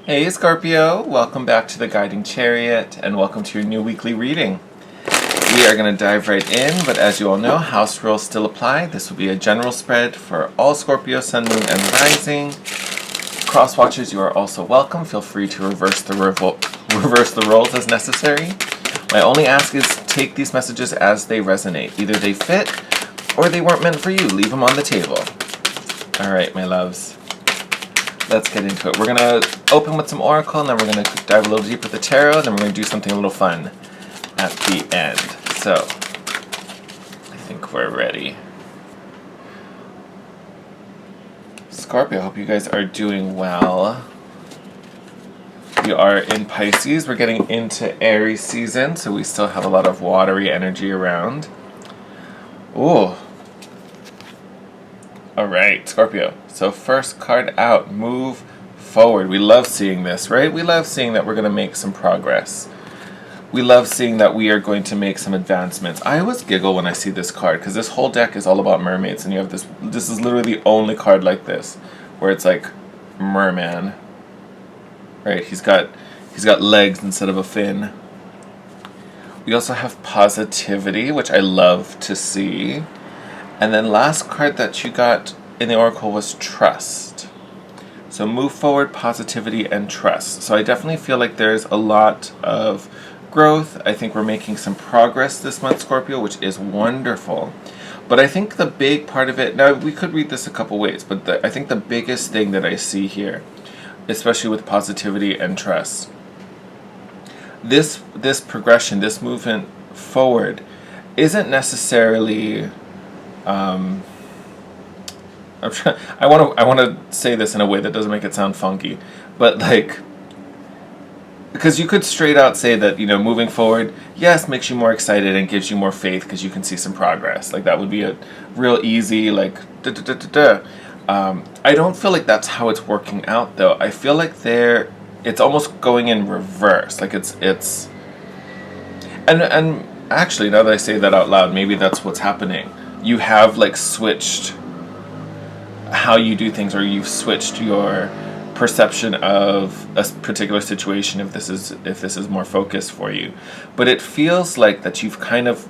Hey Scorpio, welcome back to the Guiding Chariot and welcome to your new weekly reading. We are going to dive right in, but as you all know, house rules still apply. This will be a general spread for all Scorpio, Sun, Moon, and Rising. Cross watchers, you are also welcome. Feel free to reverse the roles as necessary. My only ask is take these messages as they resonate. Either they fit or they weren't meant for you. Leave them on the table. All right, my loves. Let's get into it. We're going to open with some oracle, and then we're going to dive a little deeper with the tarot, and then we're going to do something a little fun at the end. So, I think we're ready. Scorpio, I hope you guys are doing well. We are in Pisces. We're getting into Aries season, so we still have a lot of watery energy around. Ooh. Alright, Scorpio. So first card out, move forward. We love seeing this, right? We love seeing that we're going to make some progress. We love seeing that we are going to make some advancements. I always giggle when I see this card because this whole deck is all about mermaids, and you have this is literally the only card like this where it's like merman. Right? He's got legs instead of a fin. We also have positivity, which I love to see. And then last card that you got in the oracle was trust. So move forward, positivity, and trust. So I definitely feel like there's a lot of growth. I think we're making some progress this month, Scorpio, which is wonderful. But I think the big part of it, now we could read this a couple ways, but I think the biggest thing that I see here, especially with positivity and trust, this progression, this movement forward, isn't necessarily... I want to say this in a way that doesn't make it sound funky, but like, because you could straight out say that, you know, moving forward, yes, makes you more excited and gives you more faith because you can see some progress. Like that would be a real easy, like, I don't feel like that's how it's working out though. I feel like it's almost going in reverse. Like it's, and actually, now that I say that out loud, maybe that's what's happening. You have like switched how you do things, or you've switched your perception of a particular situation if this is more focused for you. But it feels like that you've kind of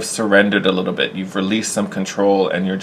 surrendered a little bit. You've released some control, and you're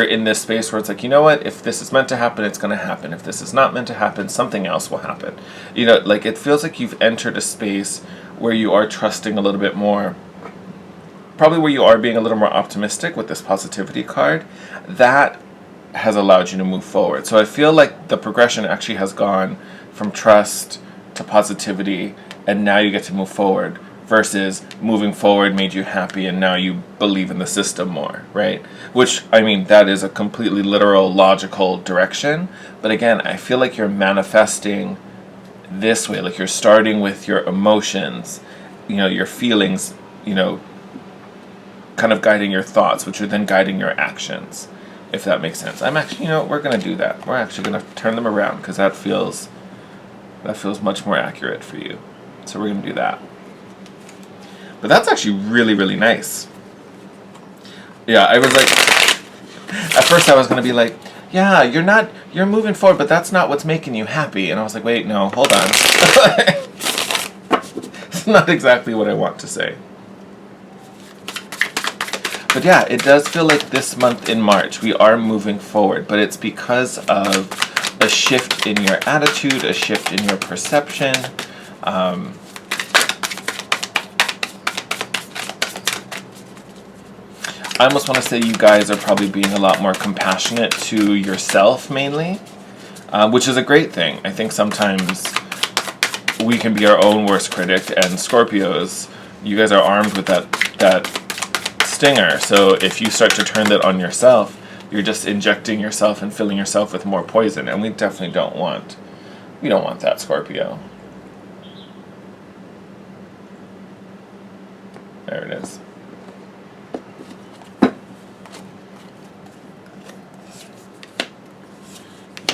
in this space where it's like, you know what, if this is meant to happen, it's going to happen. If this is not meant to happen, something else will happen. You know, like it feels like you've entered a space where you are trusting a little bit more. Probably where you are being a little more optimistic with this positivity card, that has allowed you to move forward. So I feel like the progression actually has gone from trust to positivity, and now you get to move forward, versus moving forward made you happy and now you believe in the system more, right? Which, I mean, that is a completely literal, logical direction. But again, I feel like you're manifesting this way, like you're starting with your emotions, you know, your feelings, you know, kind of guiding your thoughts, which are then guiding your actions, if that makes sense. I'm actually, you know, we're going to do that. We're actually going to turn them around because that feels much more accurate for you. So we're going to do that. But that's actually really, really nice. Yeah, I was like, at first I was going to be like, yeah, you're moving forward, but that's not what's making you happy. And I was like, wait, no, hold on. It's not exactly what I want to say. But yeah, it does feel like this month in March we are moving forward, but it's because of a shift in your attitude, a shift in your perception. I almost want to say you guys are probably being a lot more compassionate to yourself mainly, which is a great thing. I think sometimes we can be our own worst critic, and Scorpios, you guys are armed with that stinger. So if you start to turn that on yourself, you're just injecting yourself and filling yourself with more poison, and we definitely don't want that, Scorpio. There it is.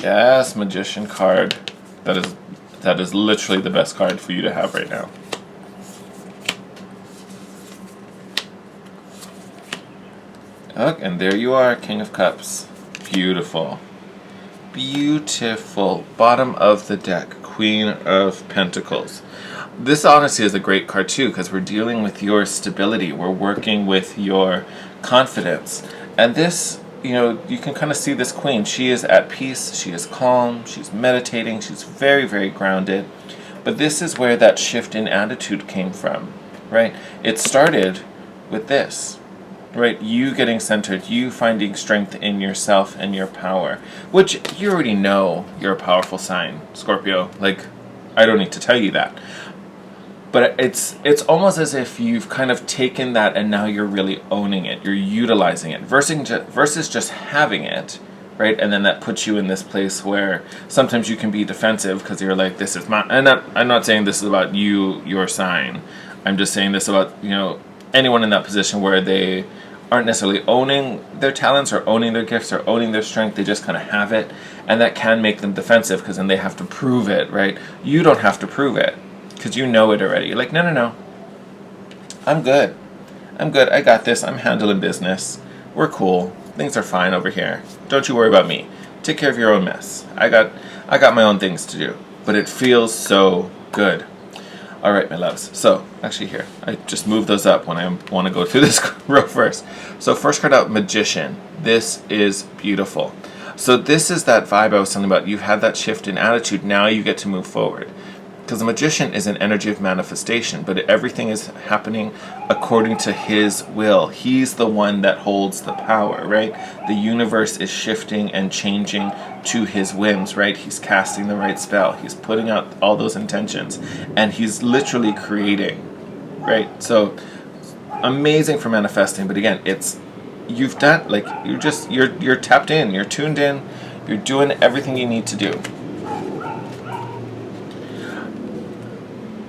Yes, Magician card. That is literally the best card for you to have right now. Oh, and there you are, King of Cups. Beautiful. beautiful bottom of the deck, Queen of Pentacles. This honestly is a great card too, because we're dealing with your stability. We're working with your confidence. And this, you can kind of see this queen. She is at peace. She is calm. She's meditating. She's very, very grounded. But this is where that shift in attitude came from, right? It started with this, right? You getting centered, you finding strength in yourself and your power, which you already know you're a powerful sign, Scorpio. Like, I don't need to tell you that. But it's almost as if you've kind of taken that and now you're really owning it. You're utilizing it versus just having it, right? And then that puts you in this place where sometimes you can be defensive because you're like, this is my... I'm not saying this is about you, your sign. I'm just saying this about, anyone in that position where they aren't necessarily owning their talents or owning their gifts or owning their strength. They just kind of have it. And that can make them defensive because then they have to prove it, right? You don't have to prove it, because you know it already. You're like, no. I'm good. I got this. I'm handling business. We're cool. Things are fine over here. Don't you worry about me. Take care of your own mess. I got my own things to do. But it feels so good. All right, my loves. So, actually here, I just moved those up when I want to go through this row first. So first card out, Magician. This is beautiful. So this is that vibe I was talking about. You've had that shift in attitude. Now you get to move forward. Because the Magician is an energy of manifestation, but everything is happening according to his will. He's the one that holds the power, right? The universe is shifting and changing to his whims, right? He's casting the right spell. He's putting out all those intentions, and he's literally creating, right? So amazing for manifesting, but again, you've done, like, you're tapped in, you're tuned in, you're doing everything you need to do.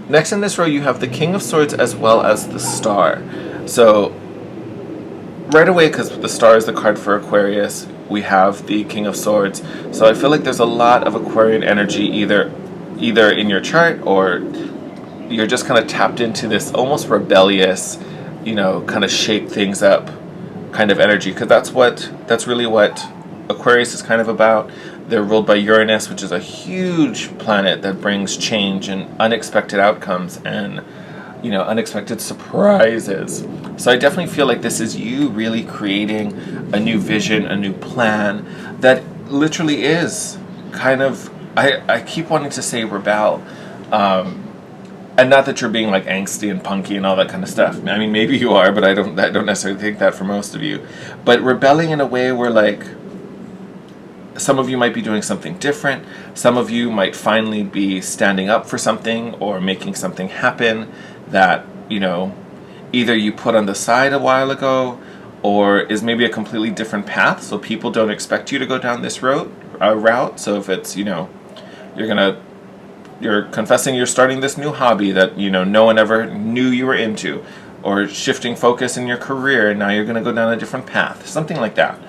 Next in this row, you have the King of Swords as well as the Star. So, right away, because the Star is the card for Aquarius, we have the King of Swords. So I feel like there's a lot of Aquarian energy either in your chart, or you're just kind of tapped into this almost rebellious, kind of shake things up kind of energy. Because that's really what Aquarius is kind of about. They're ruled by Uranus, which is a huge planet that brings change and unexpected outcomes and, unexpected surprises. So I definitely feel like this is you really creating a new vision, a new plan that literally is kind of, I keep wanting to say rebel. And not that you're being like angsty and punky and all that kind of stuff. I mean, maybe you are, but I don't necessarily think that for most of you. But rebelling in a way where, like, some of you might be doing something different. Some of you might finally be standing up for something or making something happen that, either you put on the side a while ago or is maybe a completely different path. So people don't expect you to go down this route. So if it's, you're confessing you're starting this new hobby that, no one ever knew you were into, or shifting focus in your career and now you're going to go down a different path, something like that.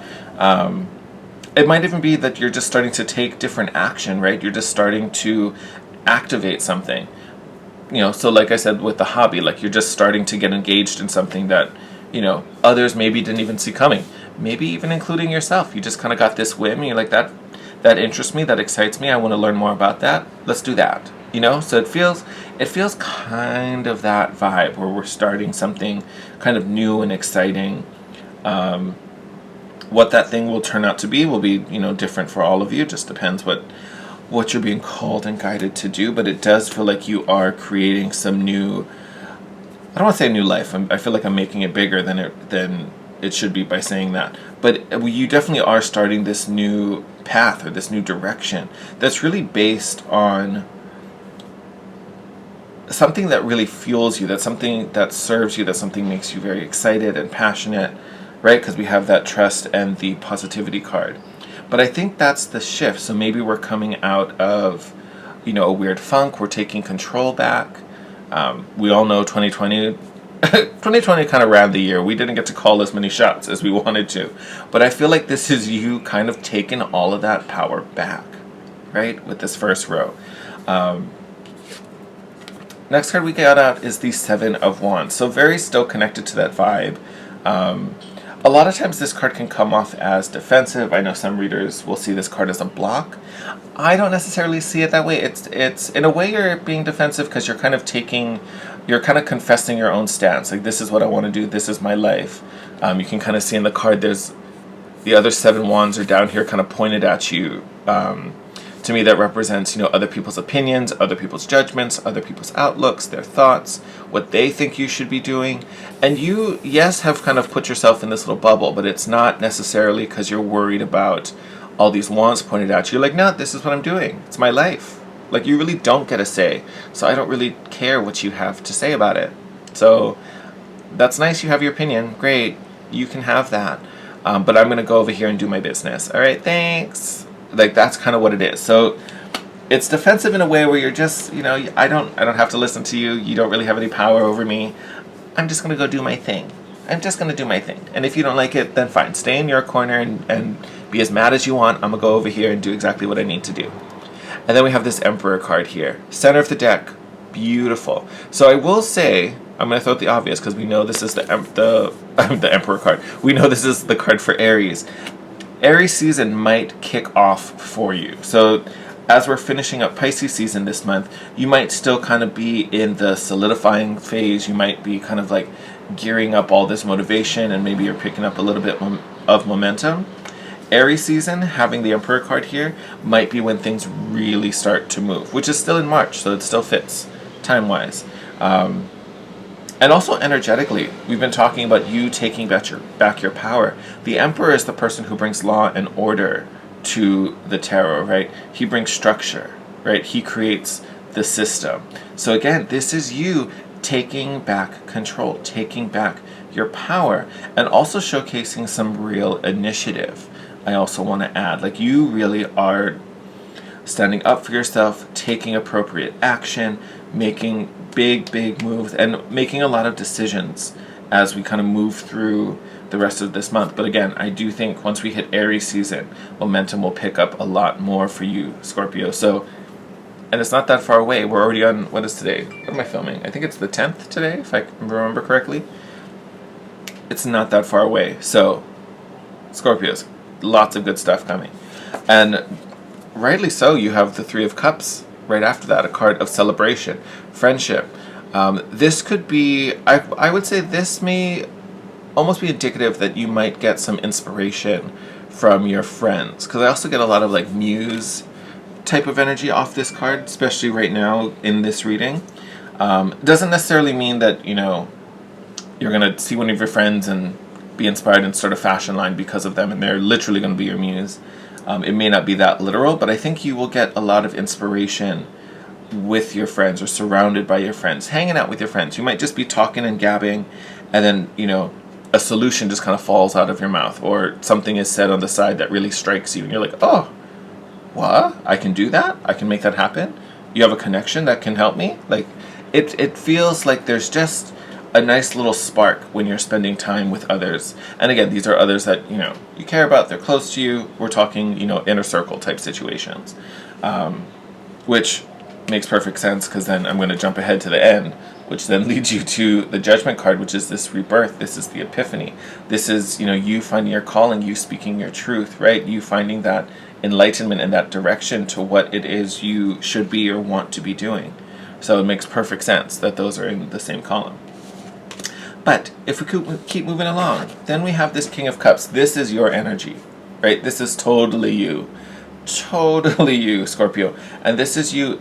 It might even be that you're just starting to take different action, right? You're just starting to activate something. So like I said with the hobby, like you're just starting to get engaged in something that, others maybe didn't even see coming. Maybe even including yourself. You just kind of got this whim and you're like, that interests me, that excites me, I want to learn more about that. Let's do that. So it feels kind of that vibe where we're starting something kind of new and exciting. What that thing will turn out to be will be, different for all of you. It just depends what you're being called and guided to do. But it does feel like you are creating some new, I don't want to say a new life. I feel like I'm making it bigger than it should be by saying that. But you definitely are starting this new path or this new direction that's really based on something that really fuels you, that's something that serves you, that something makes you very excited and passionate, right? Because we have that trust and the positivity card. But I think that's the shift. So maybe we're coming out of, a weird funk. We're taking control back. We all know 2020 kind of ran the year. We didn't get to call as many shots as we wanted to. But I feel like this is you kind of taking all of that power back, right? With this first row. Next card we got out is the Seven of Wands. So very still connected to that vibe. A lot of times this card can come off as defensive. I know some readers will see this card as a block. I don't necessarily see it that way. It's in a way you're being defensive because you're kind of confessing your own stance. Like, this is what I want to do. This is my life. You can kind of see in the card there's the other 7 wands are down here kind of pointed at you. To me, that represents, other people's opinions, other people's judgments, other people's outlooks, their thoughts, what they think you should be doing. And you, yes, have kind of put yourself in this little bubble, but it's not necessarily because you're worried about all these wands pointed at you. You're like, no, this is what I'm doing. It's my life. Like, you really don't get a say. So I don't really care what you have to say about it. So that's nice. You have your opinion. Great. You can have that. But I'm going to go over here and do my business. All right, thanks. Like, that's kind of what it is. So it's defensive in a way where you're just, I don't have to listen to you. You don't really have any power over me. I'm just going to go do my thing. I'm just going to do my thing. And if you don't like it, then fine. Stay in your corner and be as mad as you want. I'm going to go over here and do exactly what I need to do. And then we have this Emperor card here. Center of the deck. Beautiful. So I will say, I'm going to throw out the obvious because we know this is the Emperor card. We know this is the card for Aries. Aries season might kick off for you. So as we're finishing up Pisces season this month, you might still kind of be in the solidifying phase. You might be kind of like gearing up all this motivation, and maybe you're picking up a little bit of momentum. Aries season, having the Emperor card here, might be when things really start to move, which is still in March, so it still fits time-wise. And also energetically, we've been talking about you taking back your power. The Emperor is the person who brings law and order to the tarot, right? He brings structure, right? He creates the system. So again, this is you taking back control, taking back your power, and also showcasing some real initiative. I also want to add, like, you really are standing up for yourself, taking appropriate action, making big moves, and making a lot of decisions as we kind of move through the rest of this month. But again, I do think once we hit Aries season, momentum will pick up a lot more for you, Scorpio. So, and it's not that far away. We're already on, what is today? What am I filming? I think it's the 10th today, if I remember correctly. It's not that far away. So, Scorpios, lots of good stuff coming. And rightly so, you have the 3 of Cups right after that, a card of celebration, friendship. This could be, I would say this may almost be indicative that you might get some inspiration from your friends, because I also get a lot of like muse type of energy off this card, especially right now in this reading. Doesn't necessarily mean that, you're going to see one of your friends and be inspired and start a fashion line because of them, and they're literally going to be your muse. It may not be that literal, but I think you will get a lot of inspiration with your friends or surrounded by your friends, hanging out with your friends. You might just be talking and gabbing, and then, a solution just kind of falls out of your mouth, or something is said on the side that really strikes you, and you're like, oh, what? I can do that? I can make that happen? You have a connection that can help me? Like, it feels like there's just a nice little spark when you're spending time with others. And again, these are others that, you care about, they're close to you. We're talking, inner circle type situations, which makes perfect sense, because then I'm going to jump ahead to the end, which then leads you to the Judgment card, which is this rebirth. This is the epiphany. This is, you finding your calling, you speaking your truth, right? You finding that enlightenment and that direction to what it is you should be or want to be doing. So it makes perfect sense that those are in the same column. But if we could keep moving along, then we have this King of Cups. This is your energy, right? This is totally you, Scorpio. And this is you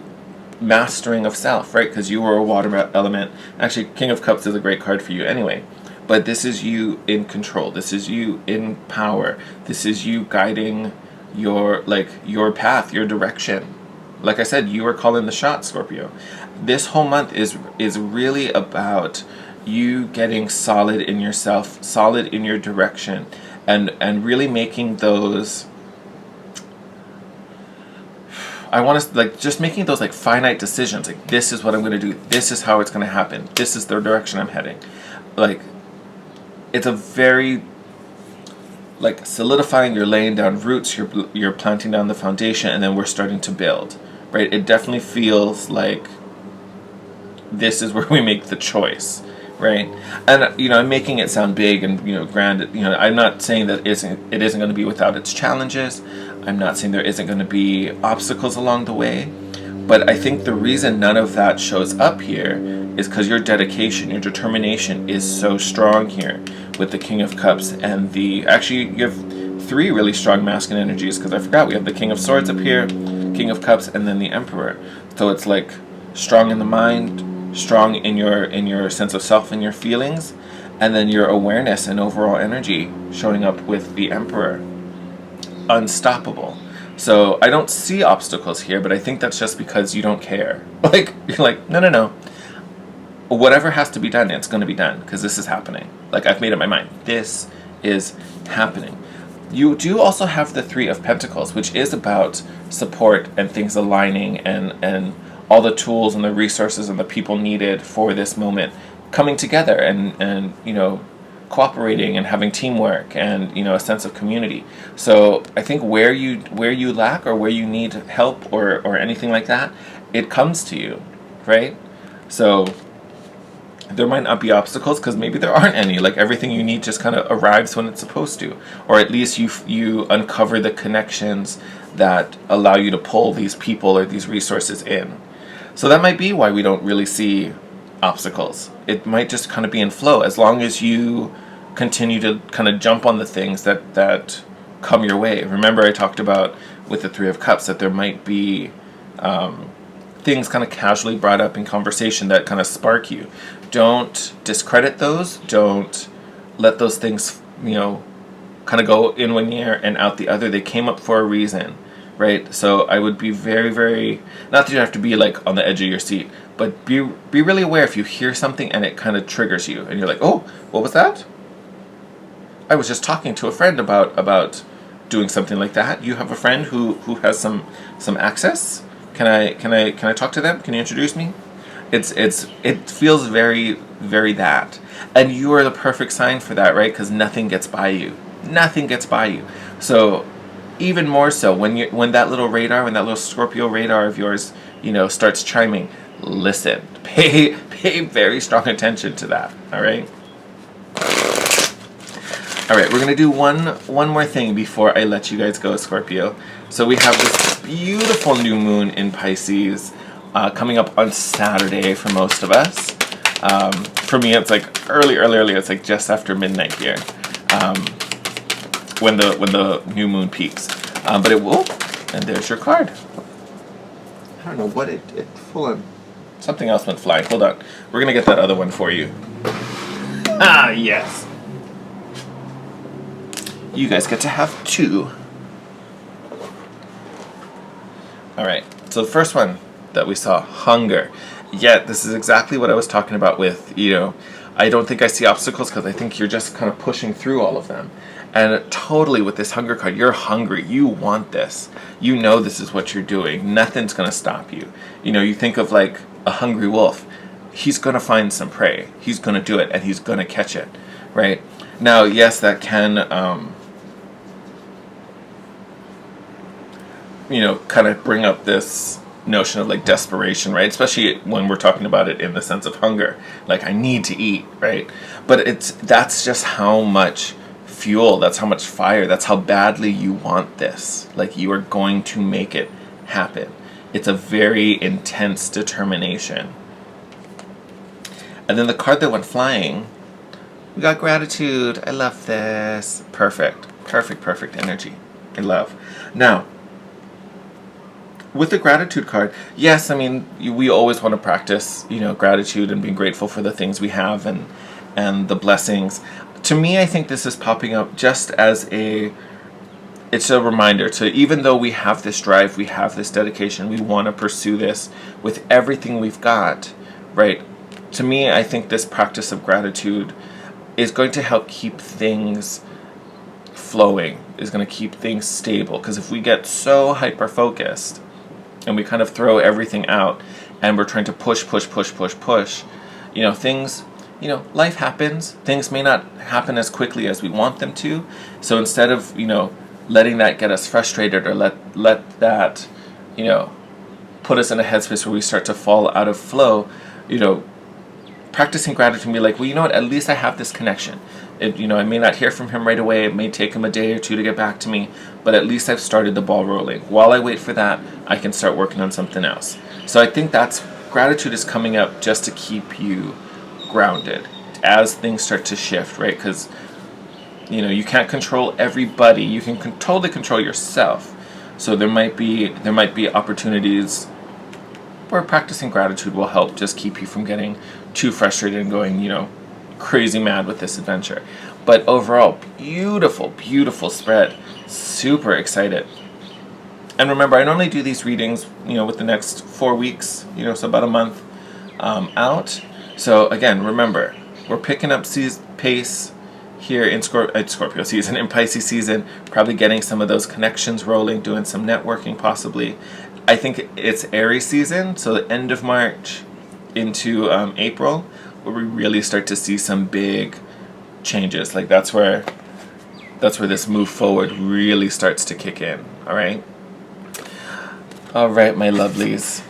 mastering of self, right? Because you were a water element. Actually, King of Cups is a great card for you anyway. But this is you in control. This is you in power. This is you guiding your path, your direction. Like I said, you are calling the shots, Scorpio. This whole month is really about you getting solid in yourself, solid in your direction, and really making those, I want to, just making those finite decisions. This is what I'm going to do. This is how it's going to happen. This is the direction I'm heading. It's a very, solidifying. You're laying down roots. You're planting down the foundation, and then we're starting to build, right? It definitely feels like this is where we make the choice, right? And I'm making it sound big and grand. I'm not saying that it isn't going to be without its challenges. I'm not saying there isn't going to be obstacles along the way. But I think the reason none of that shows up here is because your dedication, your determination is so strong here with the King of Cups and actually you have 3 really strong masculine energies, because I forgot we have the King of Swords up here, King of Cups, and then the Emperor. So it's like strong in the mind, strong in your sense of self and your feelings, and then your awareness and overall energy showing up with the Emperor. Unstoppable. So I don't see obstacles here, but I think that's just because you don't care. Like, you're like, no. Whatever has to be done, it's going to be done, because this is happening. Like, I've made up my mind. This is happening. You do also have the 3 of Pentacles, which is about support and things aligning and all the tools and the resources and the people needed for this moment coming together and cooperating and having teamwork and a sense of community. So I think where you lack or where you need help or anything like that, it comes to you, right? So there might not be obstacles because maybe there aren't any. Like, everything you need just kind of arrives when it's supposed to, or at least you uncover the connections that allow you to pull these people or these resources in. So that might be why we don't really see obstacles. It might just kind of be in flow, as long as you continue to kind of jump on the things that come your way. Remember, I talked about with the 3 of Cups that there might be things kind of casually brought up in conversation that kind of spark you. Don't discredit those. Don't let those things, kind of go in one ear and out the other. They came up for a reason, right? So I would be very, very, not that you have to be like on the edge of your seat, but be really aware if you hear something and it kind of triggers you and you're like, oh, what was that? I was just talking to a friend about doing something like that. You have a friend who has some access. Can I talk to them? Can you introduce me? It feels very, very that, and you are the perfect sign for that, right? Because nothing gets by you. Nothing gets by you. So even more so when that little radar, when that little Scorpio radar of yours, starts chiming, listen. Pay very strong attention to that. All right. All right, we're going to do one more thing before I let you guys go, Scorpio. So we have this beautiful new moon in Pisces coming up on Saturday for most of us. For me, it's like early. It's like just after midnight here when the new moon peaks. But it will, and there's your card. I don't know what it full on. Something else went flying. Hold on. We're going to get that other one for you. Ah, yes. You guys get to have 2. Alright, so the first one that we saw, hunger. Yeah, this is exactly what I was talking about with, I don't think I see obstacles because I think you're just kind of pushing through all of them. And totally with this hunger card, you're hungry. You want this. You know this is what you're doing. Nothing's going to stop you. You think of like a hungry wolf. He's going to find some prey. He's going to do it and he's going to catch it, right? Now, yes, that can... kind of bring up this notion of like desperation, right? Especially when we're talking about it in the sense of hunger, like I need to eat, right? But that's just how much fuel, that's how much fire, that's how badly you want this. Like, you are going to make it happen. It's a very intense determination. And then the card that went flying, we got gratitude. I love this. Perfect energy. I love. Now, with the gratitude card, yes, I mean, we always want to practice, gratitude and being grateful for the things we have and the blessings. To me, I think this is popping up just as it's a reminder to, even though we have this drive, we have this dedication, we want to pursue this with everything we've got, right? To me, I think this practice of gratitude is going to help keep things flowing, is going to keep things stable. Because if we get so hyper-focused, and we kind of throw everything out and we're trying to push, things, life happens. Things may not happen as quickly as we want them to. So instead of, letting that get us frustrated or let that, put us in a headspace where we start to fall out of flow, practicing gratitude and be like, well, you know what, at least I have this connection. I may not hear from him right away. It may take him a day or two to get back to me, but at least I've started the ball rolling. While I wait for that, I can start working on something else. So I think gratitude is coming up just to keep you grounded as things start to shift, right? Because, you can't control everybody. You can totally control yourself. So there might be opportunities where practicing gratitude will help just keep you from getting too frustrated and going, crazy mad with this adventure. But overall, beautiful, beautiful spread. Super excited. And remember, I normally do these readings, with the next 4 weeks, so about a month out. So again, remember, we're picking up pace here in Scorpio season, in Pisces season, probably getting some of those connections rolling, doing some networking possibly. I think it's Aries season, so the end of March into April, where we really start to see some big changes. Like that's where this move forward really starts to kick in. All right, my lovelies.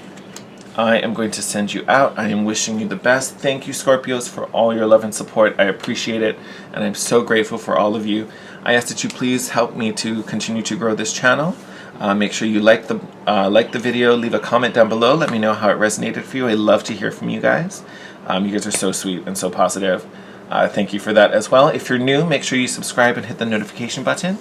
I am going to send you out. I am wishing you the best. Thank you, Scorpios, for all your love and support. I appreciate it, and I'm so grateful for all of you. I ask that you please help me to continue to grow this channel. Make sure you like the video, leave a comment down below. Let me know how it resonated for you. I love to hear from you guys. You guys are so sweet and so positive. Thank you for that as well. If you're new, make sure you subscribe and hit the notification button.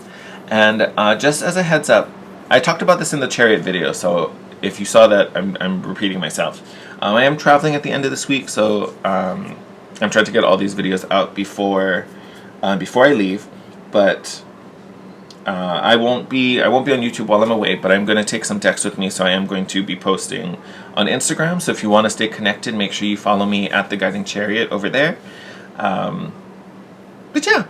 And just as a heads up, I talked about this in the Chariot video, so if you saw that, I'm repeating myself. I am traveling at the end of this week, so I'm trying to get all these videos out before I leave. But I won't be on YouTube while I'm away, but I'm going to take some decks with me, so I am going to be posting on Instagram. So if you want to stay connected, make sure you follow me at The Guiding Chariot over there. But yeah,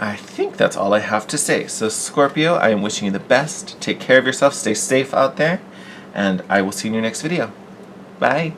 I think that's all I have to say. So Scorpio, I am wishing you the best. Take care of yourself, stay safe out there, and I will see you in your next video. Bye.